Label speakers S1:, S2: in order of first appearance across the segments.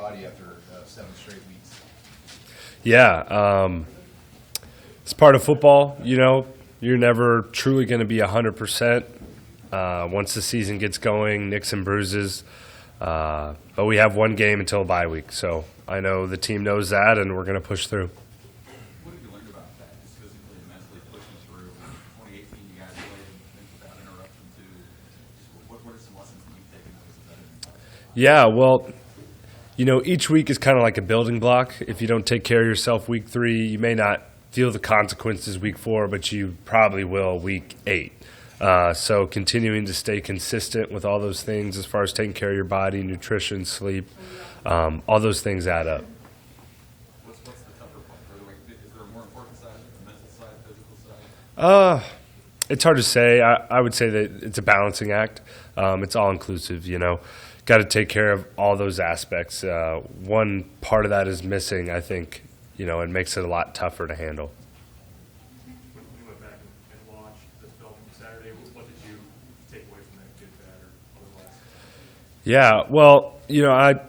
S1: body after 7 straight weeks?
S2: Yeah, it's part of football. You know, you're never truly going to be 100%. Once the season gets going, nicks and bruises. But we have one game until bye week, so I know the team knows that, and we're going to push through.
S1: What have you learned about that, just physically and mentally pushing through? 2018, you guys played without interruption, too. What are some lessons that you've taken out of that?
S2: Yeah, well, you know, each week is kind of like a building block. If you don't take care of yourself week 3, you may not feel the consequences week 4, but you probably will week 8. So continuing to stay consistent with all those things as far as taking care of your body, nutrition, sleep, all those things add up.
S1: What's the tougher part? Is there a more important side, the mental side, physical side?
S2: It's hard to say. I would say that it's a balancing act. It's all inclusive, you know. Got to take care of all those aspects. One part of that is missing, I think, you know, it makes it a lot tougher to handle.
S3: When you went back and watched the film from Saturday, what did you take away from that, good, bad, or otherwise?
S2: Yeah, well, you know, I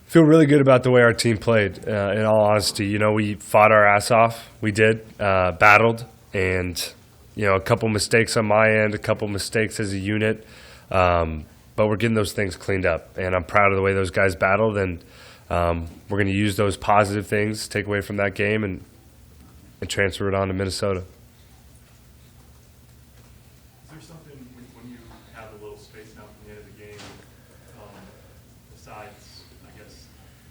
S2: feel really good about the way our team played, in all honesty. You know, we fought our ass off. We did, battled, and, you know, a couple mistakes on my end, a couple mistakes as a unit, but we're getting those things cleaned up. And I'm proud of the way those guys battled, and we're going to use those positive things, take away from that game, and transfer it on to Minnesota.
S3: Is there something, when you have a little space now from the end of the game, besides, I guess,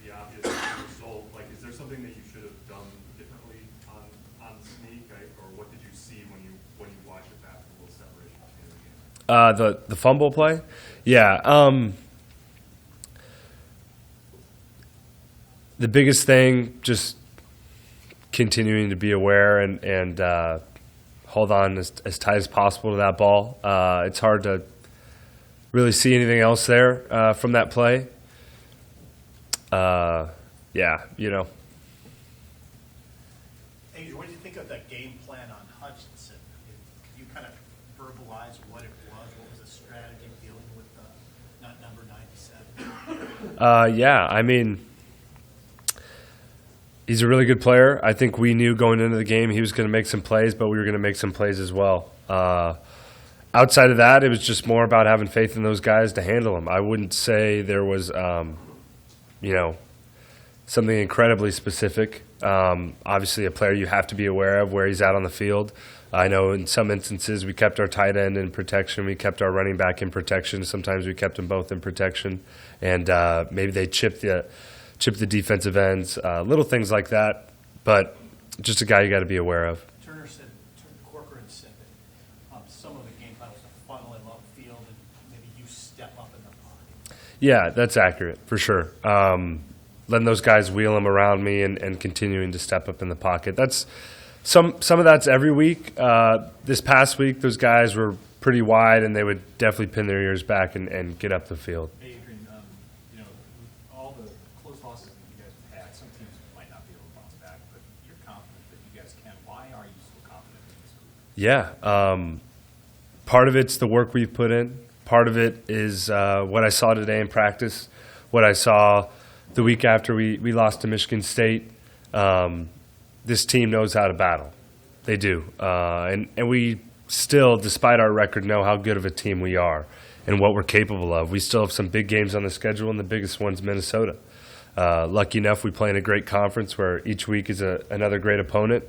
S3: the obvious result, like, is there something that you should have done differently on the sneak, or what did you see when you watched it back, a little separation between the game?
S2: The fumble play? Yeah. The biggest thing, just continuing to be aware and hold on as tight as possible to that ball. It's hard to really see anything else there from that play. Yeah, you know.
S4: Adrian, what did you think of that game plan on Hutchinson? Could you kind of verbalize what it was? What was the strategy dealing with not number 97?
S2: Yeah, I mean, he's a really good player. I think we knew going into the game he was going to make some plays, but we were going to make some plays as well. Outside of that, it was just more about having faith in those guys to handle them. I wouldn't say there was, you know, something incredibly specific. Obviously, a player you have to be aware of where he's at on the field. I know in some instances we kept our tight end in protection. We kept our running back in protection. Sometimes we kept them both in protection. And maybe they chipped the defensive ends, little things like that. But just a guy you got to be aware of.
S4: Corcoran said that some of the game plan was to funnel him upfield and maybe you step up in the pocket.
S2: Yeah, that's accurate, for sure. Letting those guys wheel him around me and continuing to step up in the pocket. That's some of that's every week. This past week, those guys were pretty wide, and they would definitely pin their ears back and get up the field.
S3: Adrian, you know, with all the close losses that you guys have had, some teams might not be able to bounce back, but you're confident that you guys can. Why are you so confident in this group?
S2: Yeah. Part of it's the work we've put in. Part of it is what I saw today in practice, what I saw the week after we lost to Michigan State. This team knows how to battle. They do. And we still, despite our record, know how good of a team we are and what we're capable of. We still have some big games on the schedule, and the biggest one's Minnesota. Lucky enough, we play in a great conference where each week is another great opponent,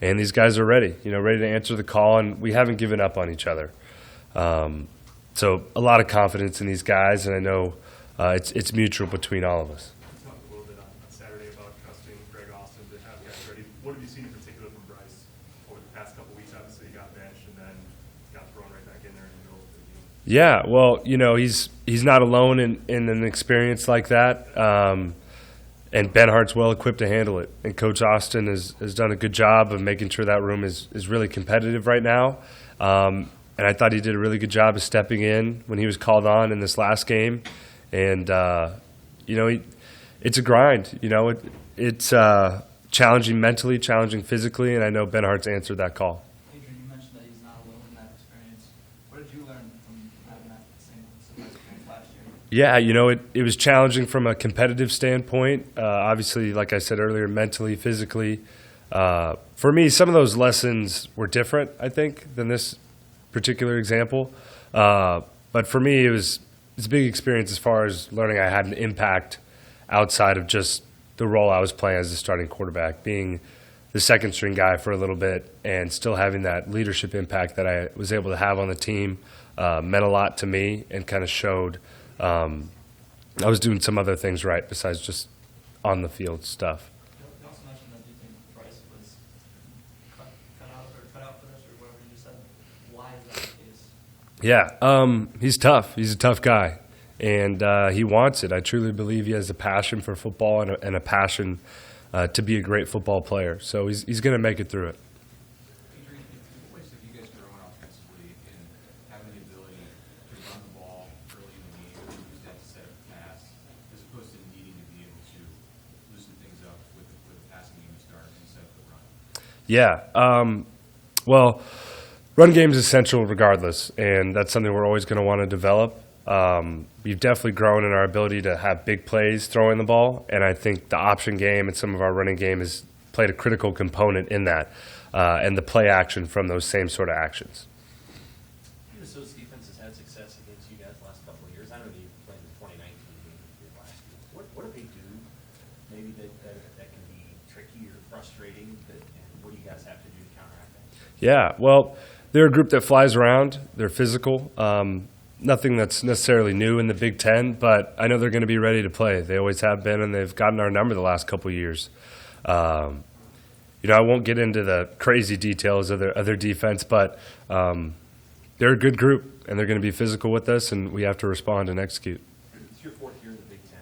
S2: and these guys are ready, ready to answer the call, and we haven't given up on each other. So a lot of confidence in these guys, and I know it's mutual between all of us.
S3: You talked a little bit on Saturday about trusting Greg Austin to have guys ready. What have you seen in particular from Bryce over the past couple weeks? Obviously, he got benched and then got thrown right back in there in the middle of the game.
S2: Yeah, well, he's not alone in an experience like that, and Ben Hart's well equipped to handle it. And Coach Austin has done a good job of making sure that room is really competitive right now. And I thought he did a really good job of stepping in when he was called on in this last game. And, it's a grind. It's challenging mentally, challenging physically, and I know Ben Hart's answered that call.
S5: Adrian, you mentioned that he's not alone in that experience. What did you learn from from having that same experience last year?
S2: Yeah, it was challenging from a competitive standpoint. Obviously, like I said earlier, mentally, physically. For me, some of those lessons were different, I think, than this particular example. But for me, it's a big experience as far as learning I had an impact outside of just the role I was playing as a starting quarterback, being the second string guy for a little bit and still having that leadership impact that I was able to have on the team meant a lot to me and kind of showed I was doing some other things right besides just on the field stuff.
S5: You also mentioned that you think Bryce was cut out for this or whatever you said. Why is that the case?
S2: Yeah, he's tough. He's a tough guy, and he wants it. I truly believe he has a passion for football and a passion to be a great football player. So he's going to make it through it.
S1: Adrian, the place that you guys growing offensively and having the ability to run the ball early in the game and use that to set up a pass, as opposed to needing to be able to loosen things up with the passing game to start and set up the run.
S2: Yeah. Well, run game is essential regardless, and that's something we're always going to want to develop. We've definitely grown in our ability to have big plays throwing the ball, and I think the option game and some of our running game has played a critical component in that, and the play action from those same sort of actions.
S6: Minnesota's defense has had success against you guys the last couple of years. I know that you played in the 2019 game you did last year. What do they do maybe that can be tricky or frustrating, and what do you guys have to do to counteract that?
S2: Yeah, well, they're a group that flies around. They're physical. Nothing that's necessarily new in the Big Ten, but I know they're going to be ready to play. They always have been, and they've gotten our number the last couple of years. I won't get into the crazy details of their defense, but they're a good group, and they're going to be physical with us, and we have to respond and execute.
S6: It's your fourth year in the Big Ten.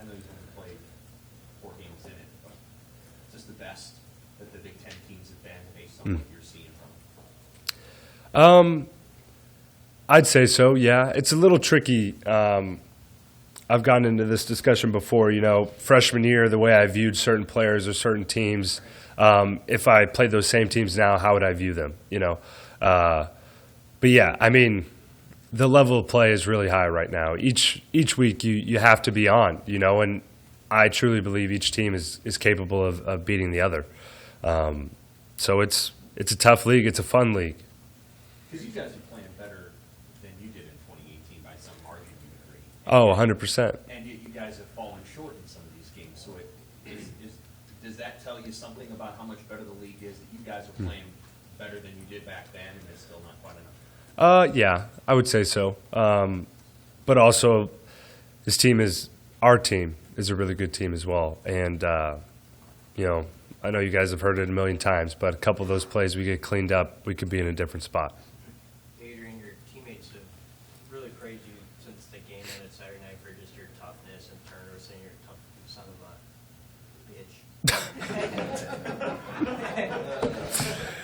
S6: I know you've only played 4 games in it, but it's just the best that the Big Ten teams have been based on what you're seeing from them.
S2: I'd say so, yeah. It's a little tricky. I've gotten into this discussion before, freshman year, the way I viewed certain players or certain teams. If I played those same teams now, how would I view them, But yeah, I mean, the level of play is really high right now. Each week you have to be on, and I truly believe each team is capable of beating the other. So it's a tough league. It's a fun league.
S6: Because you guys are playing better than you did in 2018 by some margin, you agree.
S2: Oh, 100%.
S6: And you guys have fallen short in some of these games. So does that tell you something about how much better the league is, that you guys are playing better than you did back then, and it's still not quite enough?
S2: Yeah, I would say so. But also, our team is a really good team as well. And, I know you guys have heard it a million times, but a couple of those plays we get cleaned up, we could be in a different spot.
S7: Adrian, your teammates have really praised you since the game ended Saturday night for just your toughness and turnovers, saying you're a tough son of a bitch.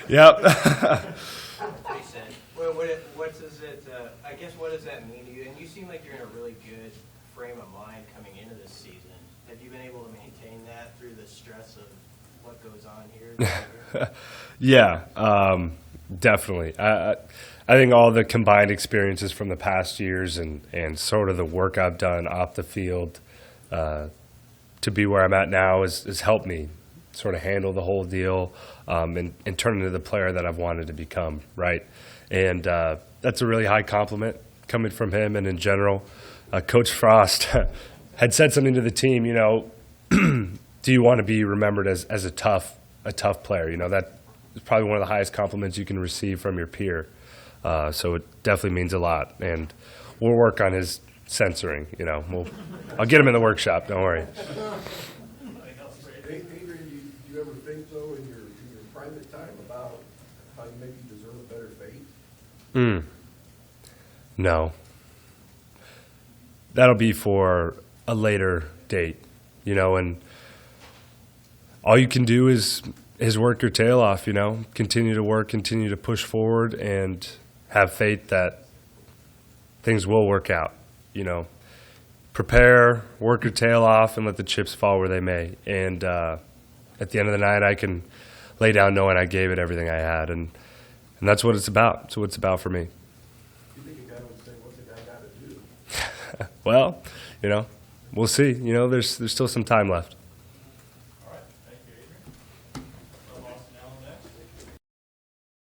S2: Yep.
S7: They said. What does it? I guess what does that mean to you? And you seem like you're in a really good frame of mind coming into this season. Have you been able to maintain that through the stress of what goes on here?
S2: Yeah, definitely. I think all the combined experiences from the past years and sort of the work I've done off the field to be where I'm at now has helped me sort of handle the whole deal and turn into the player that I've wanted to become, right? And that's a really high compliment coming from him and in general. Coach Frost had said something to the team, do you want to be remembered as a tough player? That is probably one of the highest compliments you can receive from your peer. So it definitely means a lot. And we'll work on his censoring, I'll get him in the workshop, don't worry.
S8: Adrian, do you ever think, though, in your private time about how you maybe deserve a better fate?
S2: No. That'll be for a later date, and all you can do is work your tail off, continue to work, continue to push forward, and have faith that things will work out, Prepare, work your tail off, and let the chips fall where they may. And at the end of the night, I can lay down knowing I gave it everything I had, and that's what it's about. That's what it's about for me. Well, we'll see. There's still some time left.